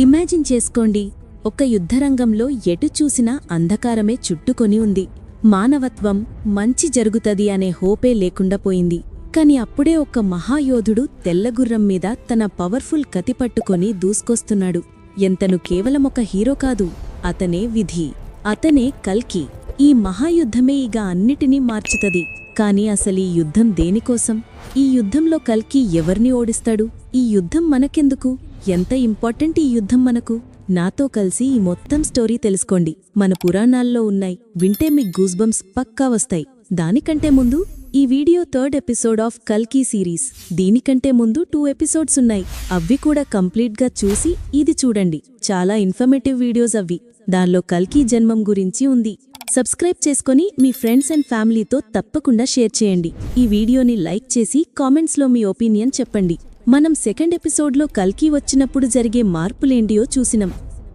Imagine చేసుకోండి, ఒక యుద్ధరంగంలో ఎటు చూసినా అంధకారమే చుట్టుకొని ఉంది. మానవత్వం, మంచి జరుగుతది అనే హోపే లేకుండా పోయింది. కాని అప్పుడే ఒక మహాయోధుడు తెల్లగుర్రం మీద తన పవర్ఫుల్ కత్తి పట్టుకొని దూసుకొస్తున్నాడు. ఎంతను కేవలం ఒక హీరో కాదు, అతనే విధి, అతనే కల్కి. ఈ మహాయుద్ధమే ఇక అన్నిటినీ మార్చుతది. కాని అసలీ యుద్ధం దేనికోసం? ఈ యుద్ధంలో కల్కి ఎవరిని ఓడిస్తాడు? ఈ యుద్ధం మనకెందుకు? ఎంత ఇంపార్టెంట్ ఈ యుద్ధం మనకు? నాతో కలిసి ఈ మొత్తం స్టోరీ తెలుసుకోండి. మన పురాణాల్లో ఉన్నాయి, వింటే మీకు గూస్బంప్స్ పక్కా వస్తాయి. దానికంటే ముందు ఈ వీడియో 3rd ఎపిసోడ్ ఆఫ్ కల్కి సిరీస్. దీనికంటే ముందు 2 ఎపిసోడ్స్ ఉన్నాయి, అవి కూడా కంప్లీట్గా చూసి ఇది చూడండి. చాలా ఇన్ఫర్మేటివ్ వీడియోస్ అవి. దానిలో కల్కి జన్మం గురించి ఉంది. సబ్స్క్రైబ్ చేసుకొని మీ ఫ్రెండ్స్ అండ్ ఫ్యామిలీతో తప్పకుండా షేర్ చేయండి. ఈ వీడియోని లైక్ చేసి కామెంట్స్లో మీ ఒపీనియన్ చెప్పండి. మనం 2nd ఎపిసోడ్లో కల్కి వచ్చినప్పుడు జరిగే మార్పులేంటియో చూసినాం.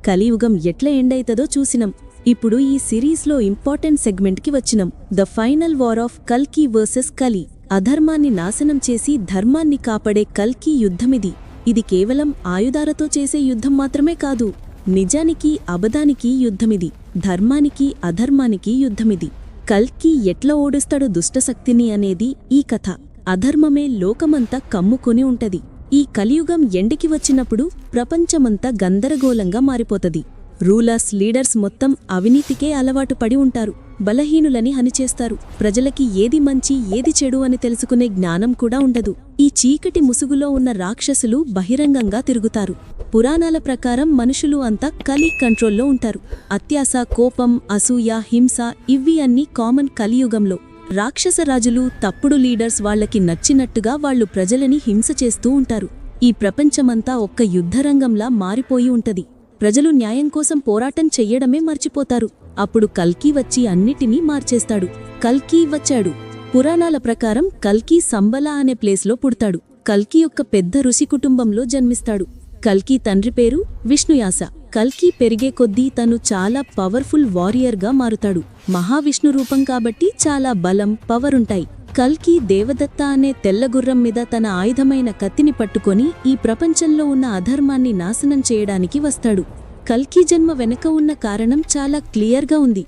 కలియుగం ఎట్లా ఎండైతదో చూసినాం. ఇప్పుడు ఈ సిరీస్లో ఇంపార్టెంట్ సెగ్మెంట్కి వచ్చినాం. ద ఫైనల్ వార్ ఆఫ్ కల్కి వర్సెస్ కలి. అధర్మాన్ని నాశనం చేసి ధర్మాన్ని కాపాడే కల్కి యుద్ధమిది. ఇది కేవలం ఆయుధాలతో చేసే యుద్ధం మాత్రమే కాదు, నిజానికి అబద్ధానికి యుద్ధమిది, ధర్మానికి అధర్మానికి యుద్ధమిది. కల్కి ఎట్లా ఓడిస్తాడు దుష్టశక్తిని అనేది ఈ కథ. అధర్మమే లోకమంతా కమ్ముకొని ఉంటది. ఈ కలియుగం ఎండికి వచ్చినప్పుడు ప్రపంచమంతా గందరగోళంగా మారిపోతది. రూలర్స్, లీడర్స్ మొత్తం అవినీతికే అలవాటు పడి ఉంటారు. బలహీనులని హనిచేస్తారు. ప్రజలకి ఏది మంచి ఏది చెడు అని తెలుసుకునే జ్ఞానం కూడా ఉండదు. ఈ చీకటి ముసుగులో ఉన్న రాక్షసులు బహిరంగంగా తిరుగుతారు. పురాణాల ప్రకారం మనుషులు అంతా కలి కంట్రోల్లో ఉంటారు. అత్యాశ, కోపం, అసూయ, హింస ఇవి అన్నీ కామన్ కలియుగంలో. రాక్షసరాజులు, తప్పుడు లీడర్స్ వాళ్లకి నచ్చినట్టుగా వాళ్లు ప్రజలని హింస చేస్తూ ఉంటారు. ఈ ప్రపంచమంతా ఒక్క యుద్ధరంగంలా మారిపోయి ఉంటది. ప్రజలు న్యాయం కోసం పోరాటం చెయ్యడమే మర్చిపోతారు. అప్పుడు కల్కి వచ్చి అన్నిటినీ మార్చేస్తాడు. కల్కి వచ్చాడు. పురాణాల ప్రకారం కల్కి సంబల అనే ప్లేస్లో పుడతాడు. కల్కి యొక్క పెద్ద ఋషి కుటుంబంలో జన్మిస్తాడు. కల్కి తండ్రి పేరు విష్ణుయాస. కల్కి పెరిగే కొద్దీ తను చాలా పవర్ఫుల్ వారియర్గా మారుతాడు. మహావిష్ణు రూపం కాబట్టి చాలా బలం, పవరుంటాయి. కల్కి దేవదత్త అనే తెల్లగుర్రం మీద తన ఆయుధమైన కత్తిని పట్టుకొని ఈ ప్రపంచంలో ఉన్న అధర్మాన్ని నాశనం చేయడానికి వస్తాడు. కల్కి జన్మ వెనక ఉన్న కారణం చాలా క్లియర్గా ఉంది.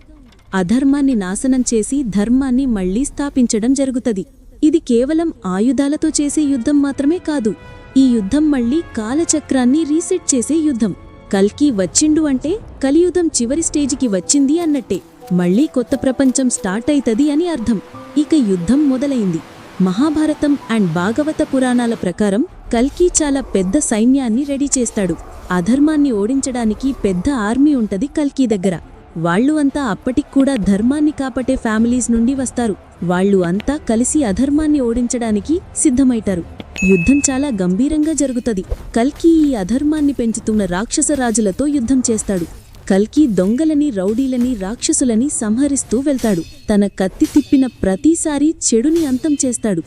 అధర్మాన్ని నాశనం చేసి ధర్మాన్ని మళ్లీ స్థాపించడం జరుగుతది. ఇది కేవలం ఆయుధాలతో చేసే యుద్ధం మాత్రమే కాదు. ఈ యుద్ధం మళ్లీ కాలచక్రాన్ని రీసెట్ చేసే యుద్ధం. కల్కి వచ్చిండు అంటే కలియుగం చివరి స్టేజికి వచ్చింది అన్నట్టే. మళ్లీ కొత్త ప్రపంచం స్టార్ట్ అయితది అని అర్థం. ఇక యుద్ధం మొదలైంది. మహాభారతం అండ్ భాగవత పురాణాల ప్రకారం కల్కి చాలా పెద్ద సైన్యాన్ని రెడీ చేస్తాడు. అధర్మాన్ని ఓడించడానికి పెద్ద ఆర్మీ ఉంటది కల్కి దగ్గర. వాళ్లు అంతా అప్పటిక్కూడా ధర్మాన్ని కాపాడే ఫ్యామిలీస్ నుండి వస్తారు. వాళ్లు అంతా కలిసి అధర్మాన్ని ఓడించడానికి సిద్ధమైతారు. యుద్ధం చాలా గంభీరంగా జరుగుతది. కల్కి ఈ అధర్మాన్ని పెంచుతున్న రాక్షస రాజులతో యుద్ధం చేస్తాడు. కల్కి దొంగలని, రౌడీలని, రాక్షసులని సంహరిస్తూ వెళ్తాడు. తన కత్తి తిప్పిన ప్రతిసారి చెడుని అంతం చేస్తాడు.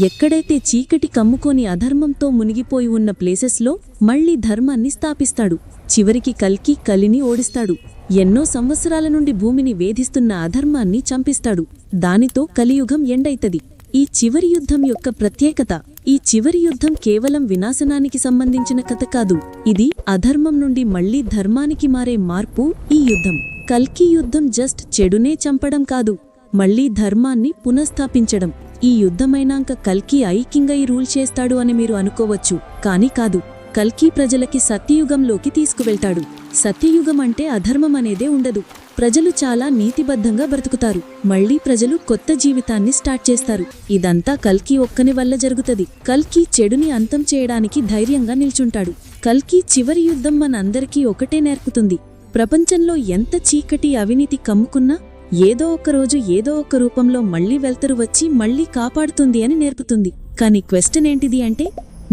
ఎక్కడైతే చీకటి కమ్ముకొని అధర్మంతో మునిగిపోయి ఉన్న ప్లేసెస్లో మళ్లీ ధర్మాన్ని స్థాపిస్తాడు. చివరికి కల్కి కలిని ఓడిస్తాడు. ఎన్నో సంవత్సరాల నుండి భూమిని వేధిస్తున్న అధర్మాన్ని చంపిస్తాడు. దానితో కలియుగం ఎండైతది. ఈ చివరి యుద్ధం యొక్క ప్రత్యేకత, ఈ చివరి యుద్ధం కేవలం వినాశనానికి సంబంధించిన కథ కాదు. ఇది అధర్మం నుండి మళ్లీ ధర్మానికి మారే మార్పు. ఈ యుద్ధం, కల్కి యుద్ధం జస్ట్ చెడునే చంపడం కాదు, మళ్లీ ధర్మాన్ని పునఃస్థాపించడం. ఈ యుద్ధమైనాక కల్కి ఐకింగై రూల్ చేస్తాడు అని మీరు అనుకోవచ్చు, కానీ కాదు. కల్కి ప్రజలకి సత్యయుగంలోకి తీసుకువెళ్తాడు. సత్యయుగం అంటే అధర్మం అనేదే ఉండదు. ప్రజలు చాలా నీతిబద్ధంగా బ్రతుకుతారు. మళ్లీ ప్రజలు కొత్త జీవితాన్ని స్టార్ట్ చేస్తారు. ఇదంతా కల్కి ఒక్కని వల్ల జరుగుతది. కల్కి చెడుని అంతం చేయడానికి ధైర్యంగా నిల్చుంటాడు. కల్కి చివరి యుద్ధం మనందరికీ ఒకటే నేర్పుతుంది. ప్రపంచంలో ఎంత చీకటి, అవినీతి కమ్ముకున్నా ఏదో ఒక రోజు ఏదో ఒక రూపంలో మళ్లీ వెళ్తరు వచ్చి మళ్లీ కాపాడుతుంది అని నేర్పుతుంది. కానీ క్వశ్చన్ ఏంటిది అంటే,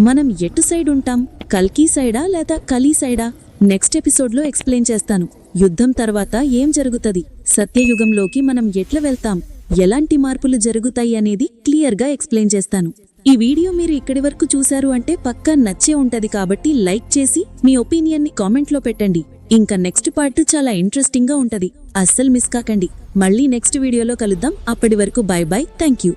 మనం ఎటు సైడ్ ఉంటాం? కల్కి సైడా లేదా కలి సైడా? నెక్స్ట్ ఎపిసోడ్లో ఎక్స్ప్లెయిన్ చేస్తాను. యుద్ధం తర్వాత ఏం జరుగుతది, సత్యయుగంలోకి మనం ఎట్లా వెళ్తాం, ఎలాంటి మార్పులు జరుగుతాయి అనేది క్లియర్గా ఎక్స్ప్లెయిన్ చేస్తాను. ఈ వీడియో మీరు ఇక్కడి వరకు చూశారు అంటే పక్కా నచ్చే ఉంటది. కాబట్టి లైక్ చేసి మీ ఒపీనియన్ని కామెంట్లో పెట్టండి. ఇంకా నెక్స్ట్ పార్ట్ చాలా ఇంట్రెస్టింగ్గా ఉంటది, అస్సలు మిస్ కాకండి. మళ్ళీ నెక్స్ట్ వీడియోలో కలుద్దాం. అప్పటి వరకు బై బై, థ్యాంక్ యూ.